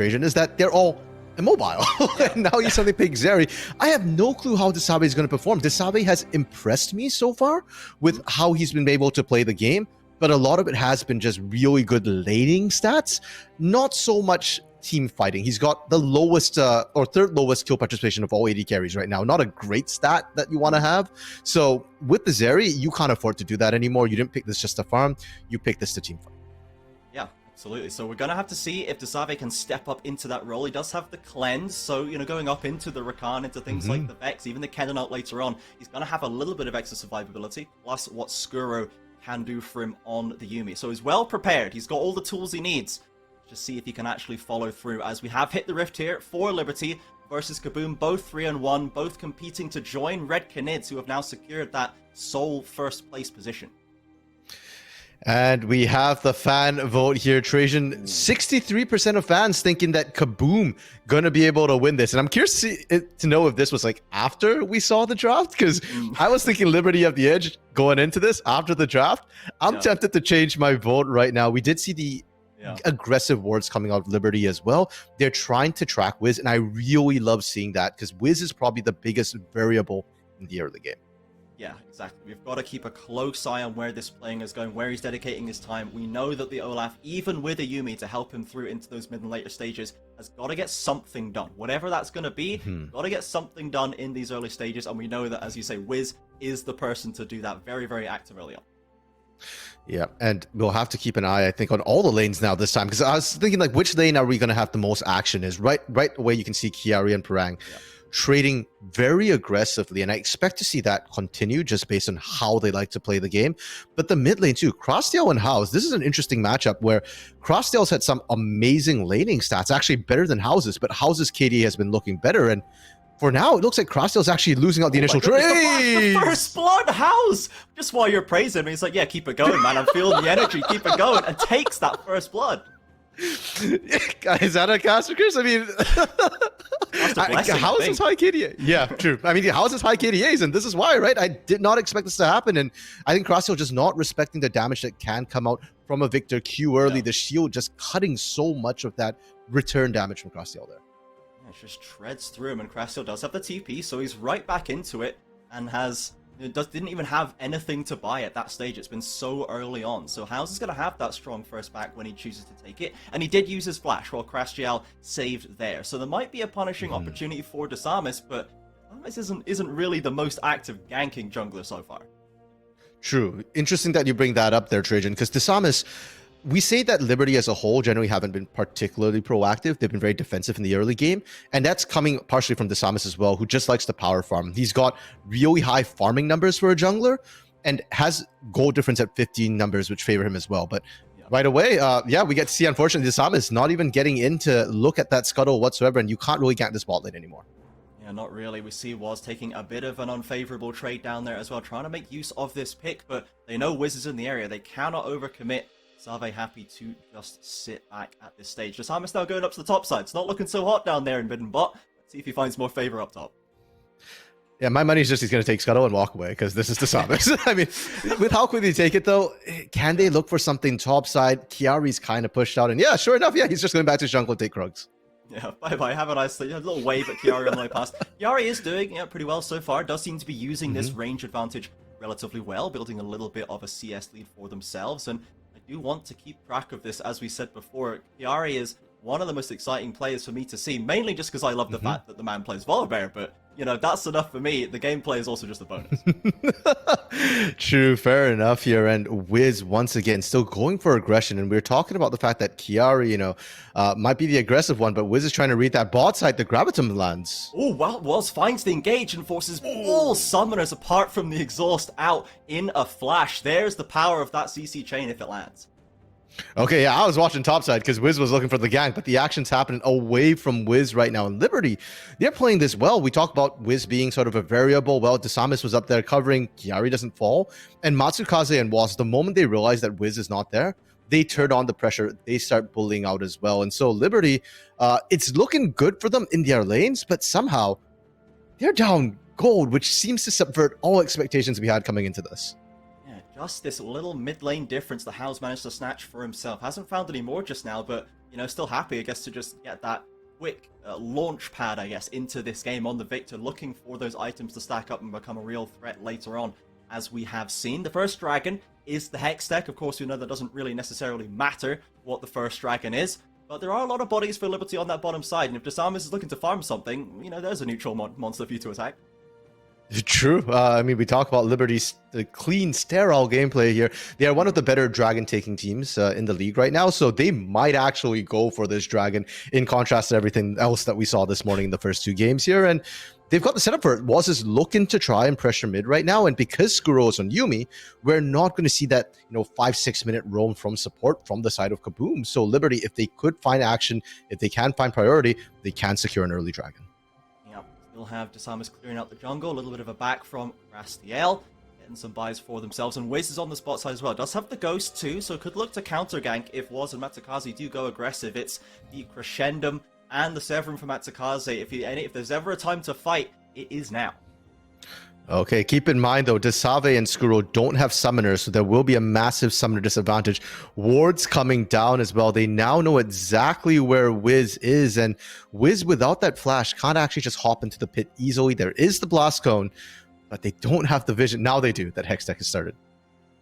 is that they're all immobile. And now you suddenly pick Zeri. I have no clue how Desabe is going to perform. Desabe has impressed me so far with how he's been able to play the game, but a lot of it has been just really good laning stats, not so much team fighting. He's got the lowest or third lowest kill participation of all AD carries right now. Not a great stat that you want to have. So with the Zeri, you can't afford to do that anymore. You didn't pick this just to farm. You picked this to team fight. Yeah, absolutely. So we're going to have to see if Desabe can step up into that role. He does have the cleanse, so, you know, going up into the Rakan, into things like the Vex, even the Kennen out later on, he's going to have a little bit of extra survivability, plus what Skuro can do for him on the Yuumi. So he's well prepared. He's got all the tools he needs. Just see if he can actually follow through, as we have hit the rift here for Liberty versus KaBuM, both 3-1, both competing to join Red Canids, who have now secured that sole first place position. And we have the fan vote here, Trajan. 63% of fans thinking that KaBuM gonna be able to win this. And I'm curious to know if this was like after we saw the draft, because I was thinking Liberty have the edge going into this after the draft. I'm tempted to change my vote right now. We did see the aggressive words coming out of Liberty as well. They're trying to track Wiz, and I really love seeing that because Wiz is probably the biggest variable in the early game. Yeah, exactly. We've got to keep a close eye on where this playing is going, where he's dedicating his time. We know that the Olaf, even with a Yuumi to help him through into those mid and later stages, has got to get something done. Whatever that's going to be, got to get something done in these early stages, and we know that, as you say, Wiz is the person to do that. Very, very active early on. Yeah, and we'll have to keep an eye, I think, on all the lanes now this time, because I was thinking, like, which lane are we going to have the most action is? Right away, you can see Kiari and Parang trading very aggressively, and I expect to see that continue just based on how they like to play the game. But the mid lane too, Crossdale and House, this is an interesting matchup where Crossdale's had some amazing laning stats, actually better than House's, but House's KD has been looking better, and for now, it looks like Crossdale's actually losing out the initial trade. The first blood, House! Just while you're praising him, he's like, yeah, keep it going, man. I'm feeling the energy, keep it going, and takes that first blood. Is that a caster curse? I mean, House is high KDA. Yeah, true. I mean, House is high KDAs, and this is why, right? I did not expect this to happen, and I think Crossdale just not respecting the damage that can come out from a Victor Q early. The shield just cutting so much of that return damage from Crossdale there. It just treads through him, and Crassil does have the TP, so he's right back into it, and didn't even have anything to buy at that stage. It's been so early on, so House is going to have that strong first back when he chooses to take it, and he did use his flash while Crashiel saved there, so there might be a punishing opportunity for Desamis, but Desamis isn't really the most active ganking jungler so far. True. Interesting that you bring that up there, Trajan, because Desamis, we say that Liberty as a whole generally haven't been particularly proactive. They've been very defensive in the early game, and that's coming partially from Desamis as well, who just likes to power farm. He's got really high farming numbers for a jungler and has goal difference at 15 numbers, which favor him as well. But right away, we get to see, unfortunately, Desamis not even getting in to look at that scuttle whatsoever, and you can't really gank this bot lane anymore. Yeah, not really. We see Woz taking a bit of an unfavorable trade down there as well, trying to make use of this pick, but they know Wiz is in the area. They cannot overcommit. Save happy to just sit back at this stage. Desamis now going up to the top side. It's not looking so hot down there in mid and bot. Let's see if he finds more favor up top. Yeah, my money is just he's going to take Scuttle and walk away because this is Desamis. I mean, with how quickly they take it though, can they look for something top side? Kiari's kind of pushed out, and yeah, sure enough, he's just going back to his jungle and take Krugs. Yeah, bye-bye. Have a nice little wave at Kiari on the way past. Kiari is doing pretty well so far. Does seem to be using this range advantage relatively well, building a little bit of a CS lead for themselves, and do want to keep track of this. As we said before, Kiari is one of the most exciting players for me to see, mainly just because I love the fact that the man plays Volibear, but you know, that's enough for me. The gameplay is also just a bonus. True, fair enough here. And Wiz once again still going for aggression, and we're talking about the fact that Kiari, might be the aggressive one, but Wiz is trying to read that bot side. The Gravitum lands. Oh, well, Woz finds the engage and forces all summoners apart from the exhaust out in a flash. There's the power of that CC chain if it lands. Okay, yeah, I was watching topside because Wiz was looking for the gank, but the action's happening away from Wiz right now. And Liberty, they're playing this well. We talked about Wiz being sort of a variable. Well, Desamis was up there covering. Kiari doesn't fall. And Matsukaze and Was, the moment they realize that Wiz is not there, they turn on the pressure. They start bullying out as well. And so Liberty, it's looking good for them in their lanes, but somehow they're down gold, which seems to subvert all expectations we had coming into this. Just this little mid lane difference the House managed to snatch for himself. Hasn't found any more just now, but you know, still happy, I guess, to just get that quick launch pad, I guess, into this game on the Victor, looking for those items to stack up and become a real threat later on, as we have seen. The first dragon is the Hex deck. Of course, we know that doesn't really necessarily matter what the first dragon is, but there are a lot of bodies for Liberty on that bottom side, and if Desamas is looking to farm something, you know, there's a neutral monster for you to attack. True. I mean, we talk about Liberty's the clean, sterile gameplay here. They are one of the better dragon-taking teams in the league right now, so they might actually go for this dragon in contrast to everything else that we saw this morning in the first 2 games here. And they've got the setup for it. Woz is looking to try and pressure mid right now, and because Skuro is on Yuumi, we're not going to see that 5-6 minute roam from support from the side of KaBuM. So Liberty, if they could find action, if they can find priority, they can secure an early dragon. We'll have Desamas clearing out the jungle, a little bit of a back from Rastiel, getting some buys for themselves, and Wiz is on the spot side as well. Does have the Ghost too, so could look to counter gank if Woz and Matsukaze do go aggressive. It's the Crescendum and the Severin for Matsukaze. If there's ever a time to fight, it is now. Okay, keep in mind though, Desave and Skuro don't have summoners, so there will be a massive summoner disadvantage. Wards coming down as well. They now know exactly where Wiz is, and Wiz without that flash can't actually just hop into the pit easily. There is the blast cone, but they don't have the vision. Now they do. That Hex deck has started.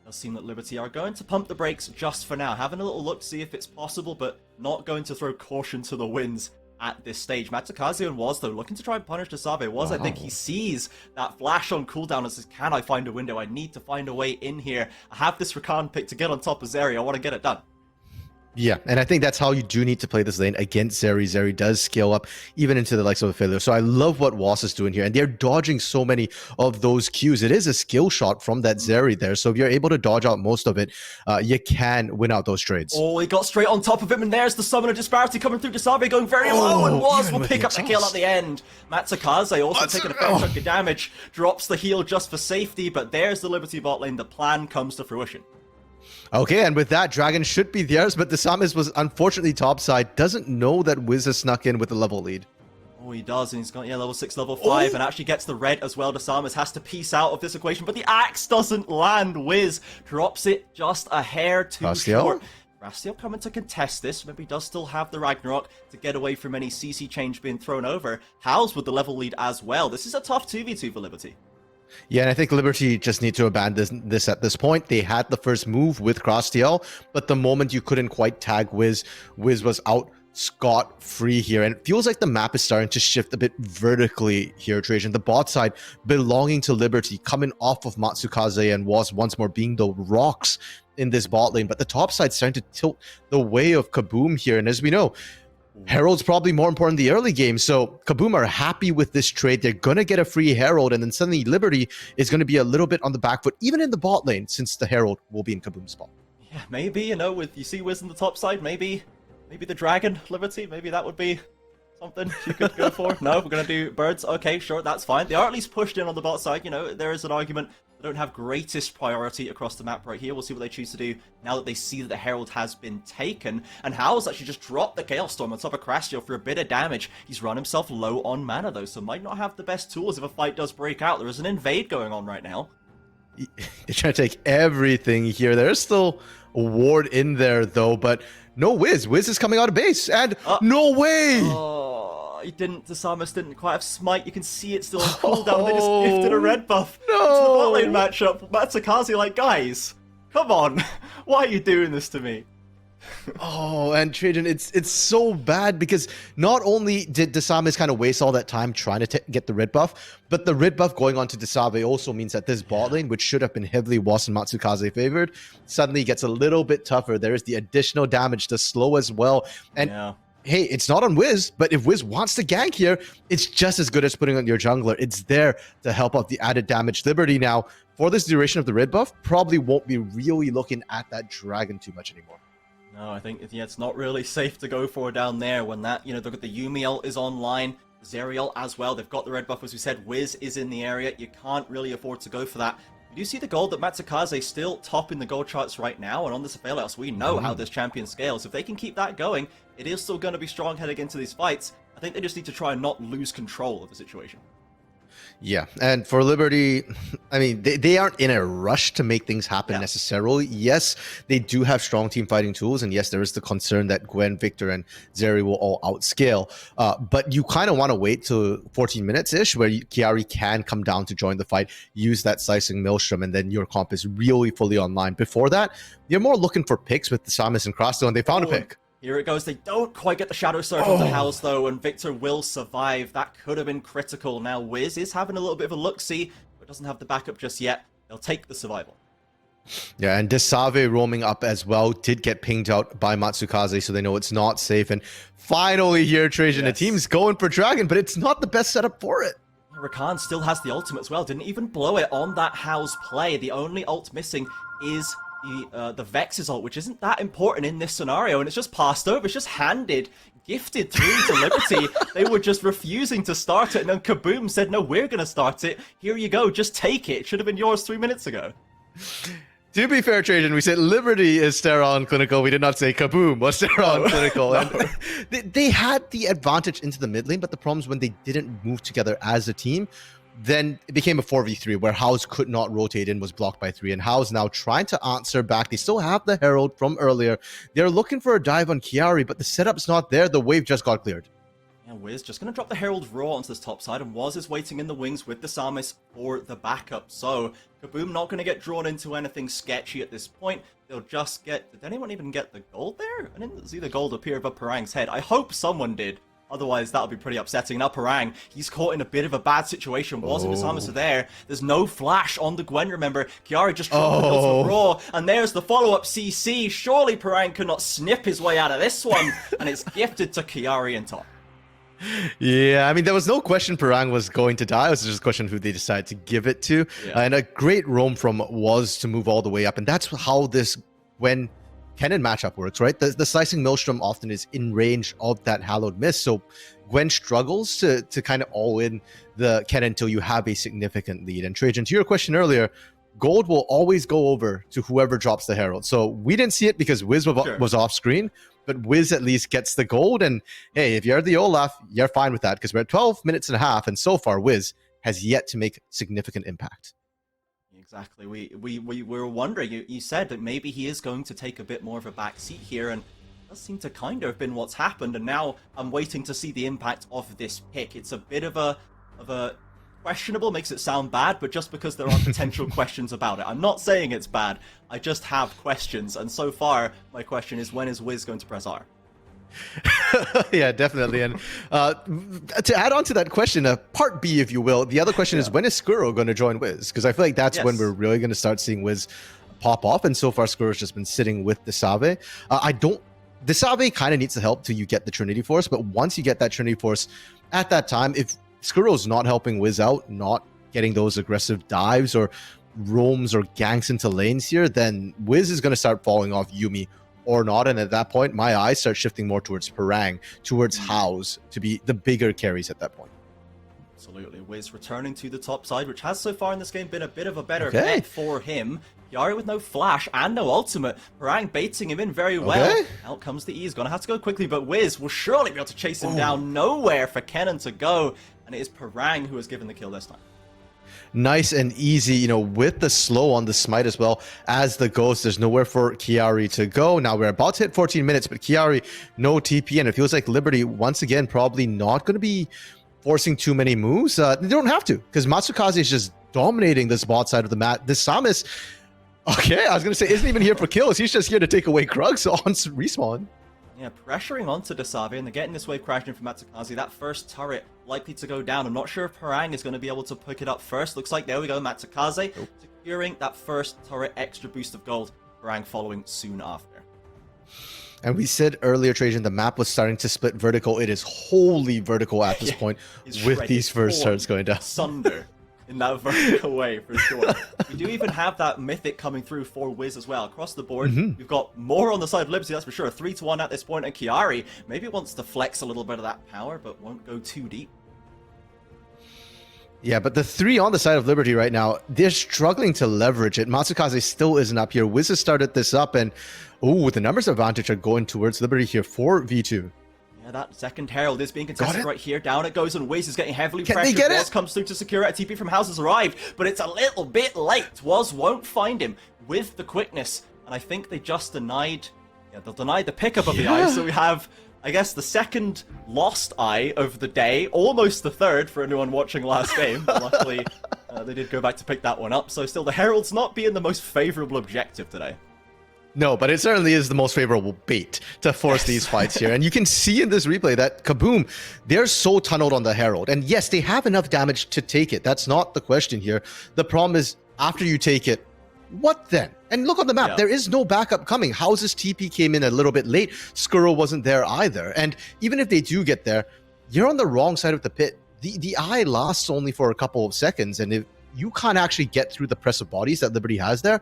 It does seem that Liberty are going to pump the brakes just for now, having a little look to see if it's possible, but not going to throw caution to the winds at this stage. Matsukaze and Woz, though, looking to try and punish Desave. Woz, I think he sees that flash on cooldown and says, can I find a window? I need to find a way in here. I have this Rakan pick to get on top of Zeri. I want to get it done. Yeah, and I think that's how you do need to play this lane against Zeri. Zeri does scale up even into the likes of a failure. So I love what Woz is doing here, and they're dodging so many of those Qs. It is a skill shot from that Zeri there. So if you're able to dodge out most of it, you can win out those trades. Oh, he got straight on top of him, and there's the summoner disparity coming through. Desave going very low, and Woz will pick up the kill at the end. Matsukaze also taking a fair chunk of damage, drops the heal just for safety, but there's the Liberty bot lane. The plan comes to fruition. Okay, and with that, Dragon should be theirs, but Desamas was unfortunately topside. Doesn't know that Wiz has snuck in with a level lead. Oh, he does, and he's got, level 6, level 5, and actually gets the red as well. Desamas has to piece out of this equation, but the axe doesn't land. Wiz drops it just a hair too short. Rastiel coming to contest this. Maybe he does still have the Ragnarok to get away from any CC change being thrown over. How's with the level lead as well. This is a tough 2v2 for Liberty. Yeah, and I think Liberty just need to abandon this at this point. They had the first move with Crastiel, but the moment you couldn't quite tag Wiz, Wiz was out scot-free here. And it feels like the map is starting to shift a bit vertically here, Trajan. The bot side belonging to Liberty, coming off of Matsukaze and Woz once more being the rocks in this bot lane. But the top side starting to tilt the way of KaBuM here. And as we know, Herald's probably more important in the early game, so KaBuM are happy with this trade. They're going to get a free Herald, and then suddenly Liberty is going to be a little bit on the back foot, even in the bot lane, since the Herald will be in KaBuM's spot. Yeah, maybe, with you see Wiz on the top side, maybe the Dragon Liberty, maybe that would be something you could go for. No, we're going to do birds. Okay, sure, that's fine. They are at least pushed in on the bot side. There is an argument. They don't have greatest priority across the map right here. We'll see what they choose to do now that they see that the Herald has been taken. And Howl's actually just dropped the Chaos Storm on top of Crastiel for a bit of damage. He's run himself low on mana though, so might not have the best tools if a fight does break out. There is an invade going on right now. They're trying to take everything here. There's still a ward in there though, but no Wiz. Wiz is coming out of base, and no way! Desamas didn't quite have smite. You can see it still on cooldown. They just gifted a red buff to the bot lane matchup. Matsukaze guys, come on. Why are you doing this to me? And Trajan, it's so bad because not only did Desamas kind of waste all that time trying to get the red buff, but the red buff going on to Desave also means that this bot lane, which should have been heavily Woz and Matsukaze favored, suddenly gets a little bit tougher. There is the additional damage to slow as well. And hey, it's not on Wiz, but if Wiz wants to gank here, it's just as good as putting on your jungler. It's there to help out the added damage. Liberty now, for this duration of the red buff, probably won't be really looking at that dragon too much anymore. No, I think, it's not really safe to go for down there when that, they've got the Yumiel is online, Zerial as well. They've got the red buff, as we said. Wiz is in the area. You can't really afford to go for that. You do see the gold that Matsukaze still top in the gold charts right now, and on this Availhouse, we know how this champion scales. If they can keep that going, it is still going to be strong heading into these fights. I think they just need to try and not lose control of the situation. Yeah, and for Liberty, I mean, they aren't in a rush to make things happen necessarily. Yes, they do have strong team fighting tools, and yes, there is the concern that Gwen, Victor, and Zeri will all outscale. But you kind of want to wait till 14 minutes-ish, where Chiari can come down to join the fight, use that slicing maelstrom, and then your comp is really fully online. Before that, you're more looking for picks with the Samus and Crossstone. They found a pick. Here it goes. They don't quite get the Shadow Surge onto House, though, and Victor will survive. That could have been critical. Now, Wiz is having a little bit of a look-see, but doesn't have the backup just yet. They'll take the survival. Yeah, and Desave roaming up as well did get pinged out by Matsukaze, so they know it's not safe. And finally here, Trajan, the team's going for Dragon, but it's not the best setup for it. Rakan still has the ultimate as well. Didn't even blow it on that House play. The only ult missing is the Vex's ult, which isn't that important in this scenario, and it's just passed over. It's just handed, gifted through to Liberty. They were just refusing to start it, and then KaBuM said, no, we're going to start it. Here you go, just take it. It should have been yours 3 minutes ago. To be fair, Trajan, we said Liberty is Steron Clinical. We did not say KaBuM was Steron Clinical. No. And they had the advantage into the mid lane, but the problem is when they didn't move together as a team, then it became a 4v3 where House could not rotate in, was blocked by 3, and House now trying to answer back. They still have the Herald from earlier. They're looking for a dive on Chiari, but the setup's not there. The wave just got cleared. Yeah, Wiz just going to drop the Herald Raw onto this top side, and Waz is waiting in the wings with the Samus for the backup. So KaBuM not going to get drawn into anything sketchy at this point. They'll just get... Did anyone even get the gold there? I didn't see the gold appear above Parang's head. I hope someone did. Otherwise, that'll be pretty upsetting. Now, Parang, he's caught in a bit of a bad situation. Waz and the Samus are there. There's no flash on the Gwen, remember. Chiari just dropped the hill to Raw, and there's the follow-up CC. Surely Parang could not snip his way out of this one, and it's gifted to Chiari and top. Yeah, I mean, there was no question Parang was going to die. It was just a question who they decided to give it to. Yeah. And a great roam from Waz to move all the way up. And that's how this Gwen Kennen matchup works, right? The slicing maelstrom often is in range of that hallowed mist. So Gwen struggles to kind of all in the Kennen until you have a significant lead. And Trajan, to your question earlier, gold will always go over to whoever drops the Herald. So we didn't see it because Wiz was off screen, but Wiz at least gets the gold. And hey, if you're the Olaf, you're fine with that because we're at 12 minutes and a half. And so far, Wiz has yet to make significant impact. Exactly. We were wondering, you said that maybe he is going to take a bit more of a back seat here, and it does seem to kind of have been what's happened, and now I'm waiting to see the impact of this pick. It's a bit of a questionable, makes it sound bad, but just because there are potential questions about it. I'm not saying it's bad, I just have questions, and so far, my question is, when is Wiz going to press R? Yeah, definitely. And to add on to that question, part B, if you will, the other question is, when is Skuro going to join Wiz? Because I feel like that's when we're really going to start seeing Wiz pop off. And so far, Skuro's just been sitting with Desave. Desave kind of needs the help till you get the Trinity Force. But once you get that Trinity Force, at that time, if Skuro's not helping Wiz out, not getting those aggressive dives or roams or ganks into lanes here, then Wiz is going to start falling off Yuumi or not, and at that point, my eyes start shifting more towards Parang, towards House, to be the bigger carries at that point. Absolutely. Wiz returning to the top side, which has so far in this game been a bit of a better bet for him. Chiari with no flash and no ultimate. Parang baiting him in very well. Out comes the E. He's going to have to go quickly, but Wiz will surely be able to chase him down. Nowhere for Kennen to go, and it is Parang who has given the kill this time. Nice and easy, you know, with the slow on the smite as well as the ghost. There's nowhere for Chiari to go. Now we're about to hit 14 minutes, but Chiari, no TP, and it feels like Liberty, once again, probably not going to be forcing too many moves. They don't have to, because Matsukaze is just dominating this bot side of the map. This Samus, okay, I was going to say, isn't even here for kills. He's just here to take away Krugs on respawn. Yeah, pressuring onto Desave, and they're getting this wave crashing from Matsukaze. That first turret likely to go down. I'm not sure if Parang is going to be able to pick it up first. Looks like, there we go, Matsukaze securing that first turret extra boost of gold. Parang following soon after. And we said earlier, Trajan, the map was starting to split vertical. It is wholly vertical at this point with these first turrets going down. Sunder in that vertical way, for sure. We do even have that mythic coming through for Wiz as well. Across the board, we've got more on the side of Liberty, that's for sure. 3-1 at this point, and Chiari maybe wants to flex a little bit of that power, but won't go too deep. Yeah, but the 3 on the side of Liberty right now, they're struggling to leverage it. Matsukaze still isn't up here. Wiz has started this up, and the numbers advantage are going towards Liberty here for V2. Yeah, that second Herald is being contested right here. Down it goes, and Wiz is getting heavily pressured. They get Woz comes through to secure it. A TP from House has arrived, but it's a little bit late. Woz won't find him with the quickness, and I think they just denied... Yeah, they'll deny the pickup of the eye, so we have, I guess, the second lost eye of the day, almost the third for anyone watching last game. Luckily, they did go back to pick that one up, so still the Herald's not being the most favorable objective today. No, but it certainly is the most favorable bait to force these fights here. And you can see in this replay that KaBuM, they're so tunneled on the Herald. And yes, they have enough damage to take it. That's not the question here. The problem is, after you take it, what then? And look on the map, there is no backup coming. House's TP came in a little bit late. Skuro wasn't there either. And even if they do get there, you're on the wrong side of the pit. The eye lasts only for a couple of seconds. And if you can't actually get through the press of bodies that Liberty has there,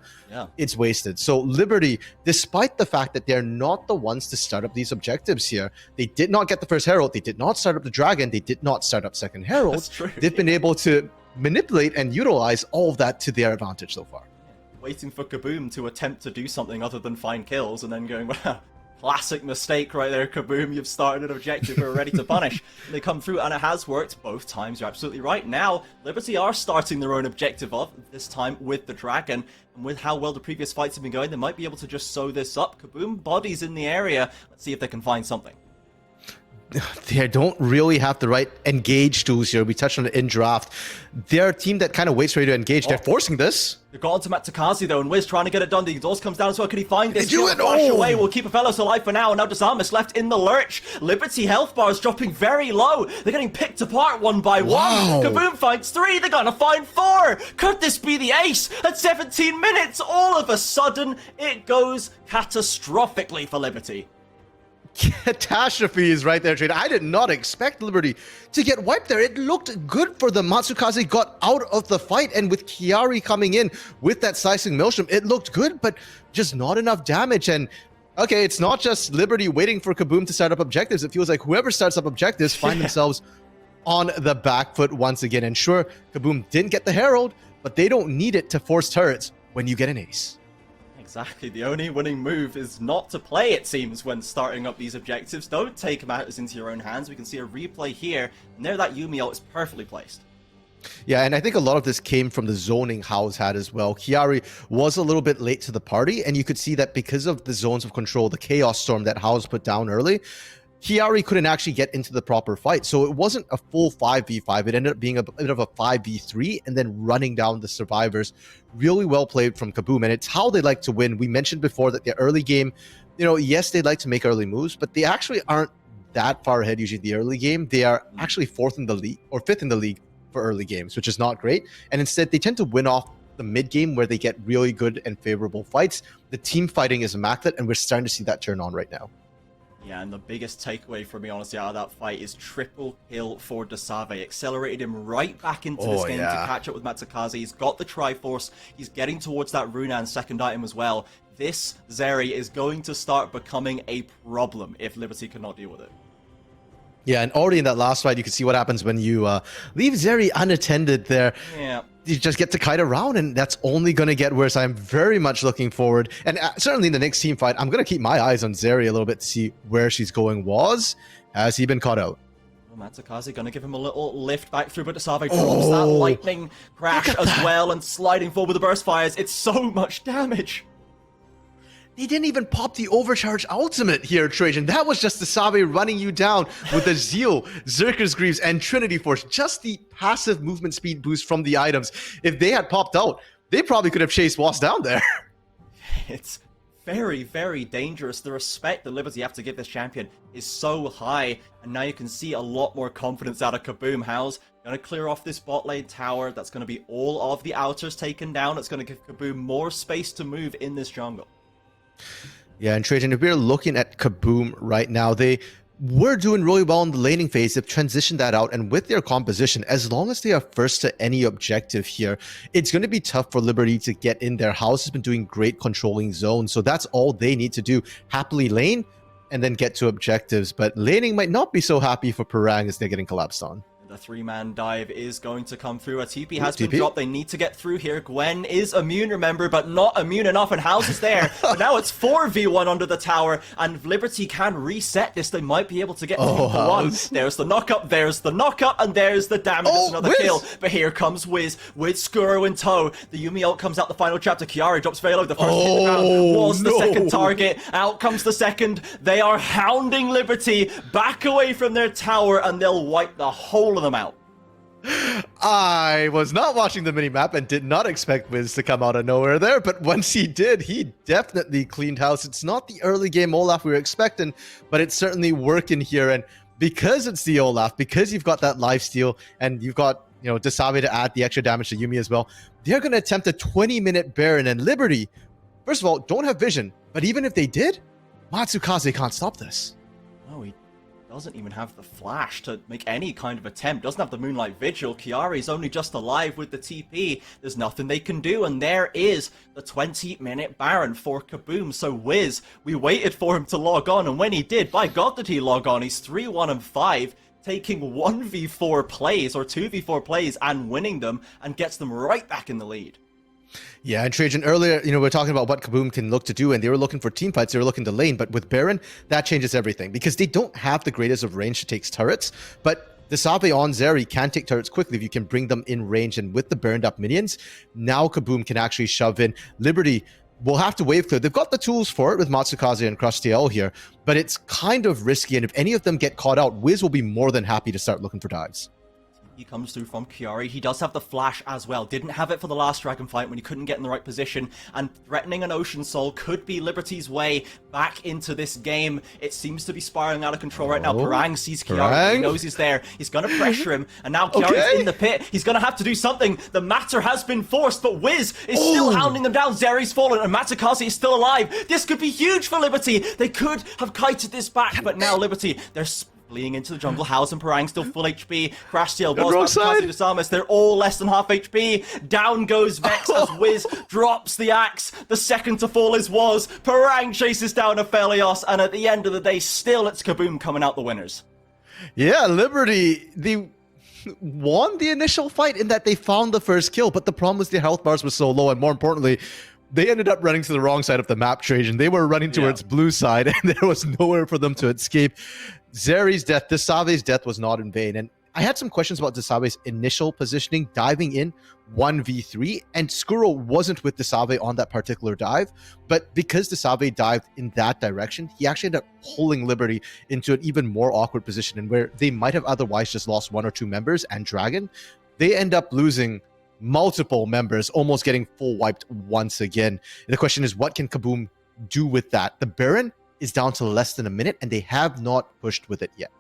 it's wasted. So Liberty, despite the fact that they're not the ones to start up these objectives here, they did not get the first Herald, they did not start up the Dragon, they did not start up second Herald. That's true. They've been able to manipulate and utilize all of that to their advantage so far. Waiting for KaBuM to attempt to do something other than find kills, and then going, well, classic mistake right there, KaBuM, you've started an objective, we're ready to punish. And they come through, and it has worked both times, you're absolutely right. Now, Liberty are starting their own objective off, this time with the Dragon, and with how well the previous fights have been going, they might be able to just sew this up. KaBuM bodies in the area, let's see if they can find something. They don't really have the right engage tools here. We touched on it in draft. They're a team that kind of waits for you to engage. They're forcing this. They've got onto Matsukaze though, and Wiz trying to get it done. The exhaust comes down as well. Can he find this? They do it! Flash away. We'll keep Apellos alive for now. And now Desamis left in the lurch. Liberty health bars dropping very low. They're getting picked apart one by one. KaBuM finds 3. They're gonna find 4. Could this be the ace? At 17 minutes, all of a sudden, it goes catastrophically for Liberty. Catastrophe is right there, Trader. I did not expect Liberty to get wiped there. It looked good for them. Matsukaze got out of the fight, and with Chiari coming in with that slicing maelstrom, it looked good, but just not enough damage. And okay, it's not just Liberty waiting for KaBuM to start up objectives. It feels like whoever starts up objectives find themselves on the back foot once again. And sure, KaBuM didn't get the Herald, but they don't need it to force turrets when you get an ace. Exactly, the only winning move is not to play, it seems, when starting up these objectives. Don't take matters into your own hands. We can see a replay here, and there that Yuumi ult is perfectly placed. Yeah, and I think a lot of this came from the zoning House had as well. Chiari was a little bit late to the party, and you could see that because of the zones of control, the Chaos Storm that House put down early, Chiari couldn't actually get into the proper fight. So it wasn't a full 5v5. It ended up being a bit of a 5v3 and then running down the survivors. Really well played from KaBuM, and it's how they like to win. We mentioned before that the early game, you know, yes, they like to make early moves, but they actually aren't that far ahead usually the early game. They are actually 4th in the league or 5th in the league for early games, which is not great. And instead, they tend to win off the mid game where they get really good and favorable fights. The team fighting is immaculate, and we're starting to see that turn on right now. Yeah, and the biggest takeaway for me, honestly, out of that fight is triple kill for Desave. Accelerated him right back into this game to catch up with Matsukaze. He's got the Triforce. He's getting towards that Runan second item as well. This Zeri is going to start becoming a problem if Liberty cannot deal with it. Yeah, and already in that last fight, you can see what happens when you leave Zeri unattended there. Yeah. You just get to kite around, and that's only going to get worse. I'm very much looking forward. And certainly in the next team fight, I'm going to keep my eyes on Zeri a little bit to see where she's going. Has he been caught out? Well, Matsukaze going to give him a little lift back through, but Desave drops that lightning crash as well and sliding forward with the burst fires. It's so much damage. They didn't even pop the overcharge ultimate here, Trajan. That was just the Sabe running you down with the Zeal, Zerker's Greaves, and Trinity Force. Just the passive movement speed boost from the items. If they had popped out, they probably could have chased Wasp down there. It's very, very dangerous. The respect that Liberty have to give this champion is so high. And now you can see a lot more confidence out of KaBuM. How's going to clear off this bot lane tower. That's going to be all of the outers taken down. It's going to give KaBuM more space to move in this jungle. Yeah, and Trajan, if we're looking at KaBuM right now, they were doing really well in the laning phase. They've transitioned that out, and with their composition, as long as they are first to any objective here, it's going to be tough for Liberty to get in. Their House has been doing great controlling zones, so that's all they need to do. Happily lane, and then get to objectives. But laning might not be so happy for Parang as they're getting collapsed on. The three-man dive is going to come through. A TP has been dropped. They need to get through here. Gwen is immune, remember, but not immune enough, and House is there. But now it's 4v1 under the tower, and if Liberty can reset this, they might be able to get 2-1. There's the knock-up, there's the knock-up, and there's the damage. That's another kill. But here comes Wiz with Skuro in tow. The Yuumi ult comes out the final chapter. Kiari drops Velo. The first hit in the round was the second target. Out comes the second. They are hounding Liberty back away from their tower, and they'll wipe the whole of them out. I was not watching the minimap and did not expect Wiz to come out of nowhere there, but once he did, he definitely cleaned house. It's not the early game Olaf we were expecting, but it's certainly working here. And because it's the Olaf, because you've got that lifesteal and you've got, you know, Desabe to add the extra damage to Yuumi as well, they're going to attempt a 20-minute Baron. And Liberty, first of all, don't have vision, but even if they did, Matsukaze can't stop this. No, he doesn't even have the flash to make any kind of attempt. Doesn't have the Moonlight Vigil. Kiari's only just alive with the TP. There's nothing they can do, and there is the 20-minute Baron for KaBuM. So Wiz, we waited for him to log on, and when he did, by God did he log on. He's 3-1-5, taking 1v4 plays or 2v4 plays and winning them, and gets them right back in the lead. Yeah, and Trajan, earlier, you know, we are talking about what KaBuM can look to do, and they were looking for team fights, they were looking to lane, but with Baron, that changes everything, because they don't have the greatest of range to take turrets, but Desabe on Zeri can take turrets quickly if you can bring them in range, and with the burned up minions, now KaBuM can actually shove in. Liberty will have to wave clear. They've got the tools for it with Matsukaze and Crustiel here, but it's kind of risky, and if any of them get caught out, Wiz will be more than happy to start looking for dives. He comes through from Kiari. He does have the flash as well. Didn't have it for the last dragon fight when he couldn't get in the right position. And threatening an Ocean Soul could be Liberty's way back into this game. It seems to be spiraling out of control right now. Parang sees Kiari. He knows he's there. He's going to pressure him. And now Kiari's in the pit. He's going to have to do something. The matter has been forced, but Wiz is still hounding them down. Zeri's fallen and Matsukaze is still alive. This could be huge for Liberty. They could have kited this back, but now Liberty, they're fleeing into the jungle. House and Parang still full HP. Crashtail, Boss, they're all less than half HP. Down goes Vex as Wiz drops the axe. The second to fall is Was. Parang chases down Aphelios, and at the end of the day, still it's KaBuM coming out the winners. Yeah, Liberty, they won the initial fight in that they found the first kill, but the problem was their health bars were so low, and more importantly, they ended up running to the wrong side of the map, Trajan. They were running towards blue side, and there was nowhere for them to escape. Zeri's death, Desabe's death was not in vain. And I had some questions about Desabe's initial positioning, diving in 1v3, and Skuro wasn't with Desabe on that particular dive, but because Desabe dived in that direction, he actually ended up pulling Liberty into an even more awkward position, and where they might have otherwise just lost one or two members and Dragon, they end up losing multiple members, almost getting full wiped once again. The question is, what can KaBuM do with that? The Baron is down to less than a minute, and they have not pushed with it yet.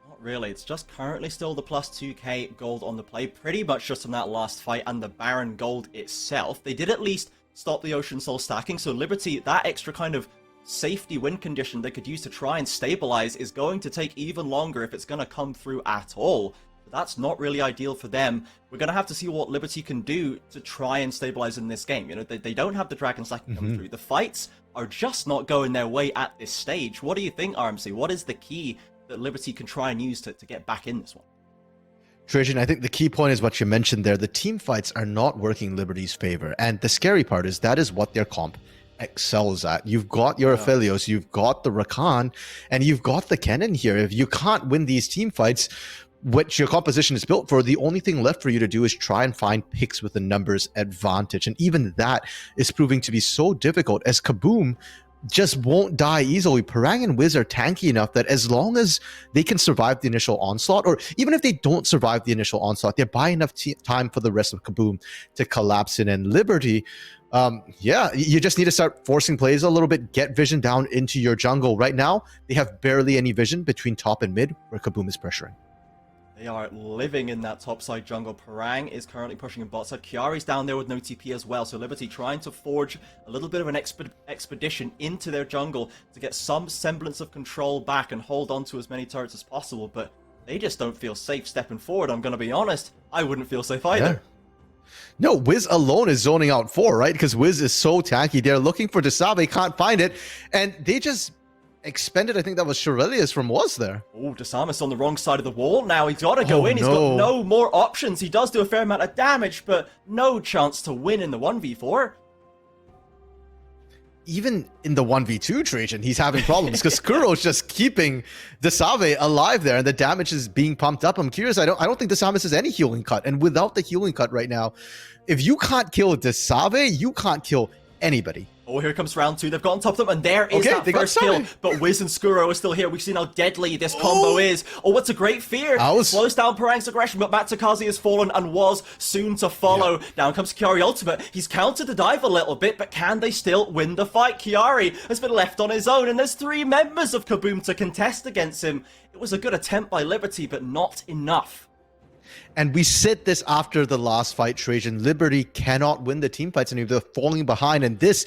Not really. It's just currently still the plus 2k gold on the play, pretty much just from that last fight and the Baron gold itself. They did at least stop the Ocean Soul stacking, so Liberty, that extra kind of safety win condition they could use to try and stabilize is going to take even longer if it's going to come through at all. But that's not really ideal for them. We're going to have to see what Liberty can do to try and stabilize in this game. You know, they don't have the dragon stacking come through. The fights are just not going their way at this stage. What do you think, RMC? What is the key that Liberty can try and use to get back in this one? Trajan, I think the key point is what you mentioned there. The team fights are not working Liberty's favor. And the scary part is that is what their comp excels at. You've got your Aphelios, you've got the Rakan, and you've got the Kennen here. If you can't win these team fights, which your composition is built for, the only thing left for you to do is try and find picks with a numbers advantage. And even that is proving to be so difficult, as KaBuM just won't die easily. Parang and Wiz are tanky enough that as long as they can survive the initial onslaught, or even if they don't survive the initial onslaught, they're buying enough time for the rest of KaBuM to collapse in. And Liberty, yeah, you just need to start forcing plays a little bit, get vision down into your jungle. Right now, they have barely any vision between top and mid, where KaBuM is pressuring. They are living in that topside jungle. Parang is currently pushing in bot side. Kiari's down there with no TP as well. So Liberty trying to forge a little bit of an expedition into their jungle to get some semblance of control back and hold on to as many turrets as possible. But they just don't feel safe stepping forward. I'm going to be honest. I wouldn't feel safe either. Yeah. No, Wiz alone is zoning out 4, right? Because Wiz is so tanky. They're looking for Desabe, can't find it. And they just expended. I think that was Shirelius from Was there. Oh, Desamis on the wrong side of the wall. Now he's got to go in. He's no. got no more options. He does do a fair amount of damage, but no chance to win in the 1v4. Even in the 1v2 Trajan, he's having problems because Kuro's just keeping Desave alive there, and the damage is being pumped up. I'm curious. I don't think Desamis has any healing cut, and without the healing cut right now, if you can't kill Desave, you can't kill anybody. Oh, here comes round 2. They've got on top of them, and there is that first kill. But Wiz and Skuro are still here. We've seen how deadly this combo is. Oh, what's a great fear. Slows down Parang's aggression, but Matsukaze has fallen and was soon to follow. Down comes Kiari ultimate. He's countered the dive a little bit, but can they still win the fight? Kiari has been left on his own, and there's 3 members of KaBuM to contest against him. It was a good attempt by Liberty, but not enough. And we said this after the last fight, Trajan. Liberty cannot win the team fights anymore. They're falling behind. And this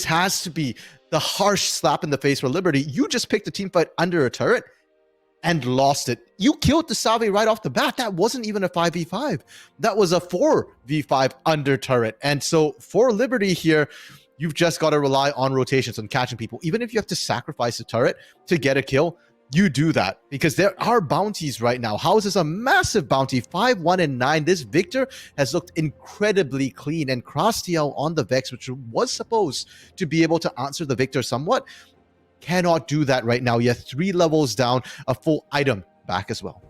has to be the harsh slap in the face for Liberty. You just picked a team fight under a turret and lost it. You killed Desave right off the bat. That wasn't even a 5v5. That was a 4v5 under turret. And so for Liberty here, you've just got to rely on rotations, on catching people. Even if you have to sacrifice a turret to get a kill, you do that because there are bounties right now. House is a massive bounty, 5, 1, and 9. This Victor has looked incredibly clean, and Krastiel on the Vex, which was supposed to be able to answer the Victor somewhat, cannot do that right now. You have 3 levels down, a full item back as well.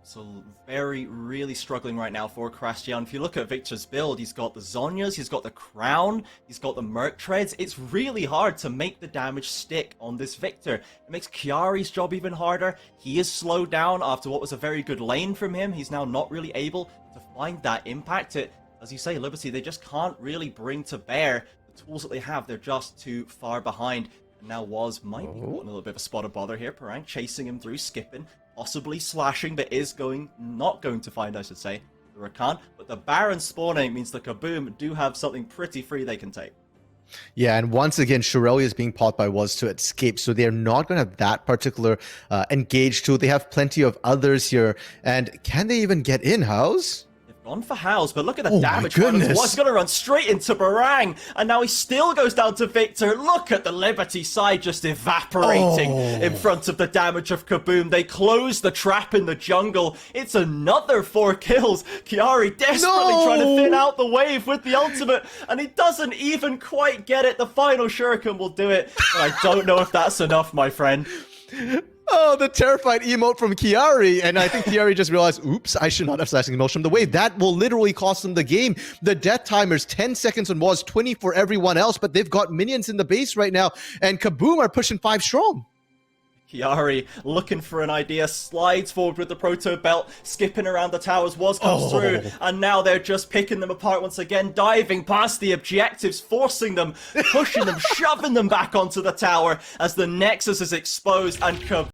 So really struggling right now for Krastiel. If you look at Victor's build, he's got the Zhonyas, he's got the Crown, he's got the Merc Treads. It's really hard to make the damage stick on this Victor. It makes Kiari's job even harder. He is slowed down after what was a very good lane from him. He's now not really able to find that impact. As you say, Liberty, they just can't really bring to bear the tools that they have. They're just too far behind. And now Was might be caught in a little bit of a spot of bother here. Parang chasing him through, skipping, possibly slashing, but is not going to find, I should say, the Rakan. But the Baron spawning means the KaBuM do have something pretty free they can take. Yeah, and once again, Shirelli is being popped by Was to escape, so they're not going to have that particular engage tool. They have plenty of others here, and can they even get in, House? Gone for House, but look at the damage. Was going to run straight into Barang, and now he still goes down to Victor. Look at the Liberty side just evaporating in front of the damage of KaBuM. They close the trap in the jungle. It's another 4 kills. Kiari desperately trying to thin out the wave with the ultimate, and he doesn't even quite get it. The final shuriken will do it, but I don't know if that's enough, my friend. Oh, the terrified emote from Kiari. And I think Kiari just realized, oops, I should not have slashing emotion from the wave. That will literally cost them the game. The death timer's 10 seconds on Was, 20 for everyone else, but they've got minions in the base right now, and KaBuM are pushing 5 strong. Kiari looking for an idea, slides forward with the Proto Belt, skipping around the towers. Was comes through, and now they're just picking them apart once again, diving past the objectives, forcing them, pushing them, shoving them back onto the tower as the Nexus is exposed, and KaBuM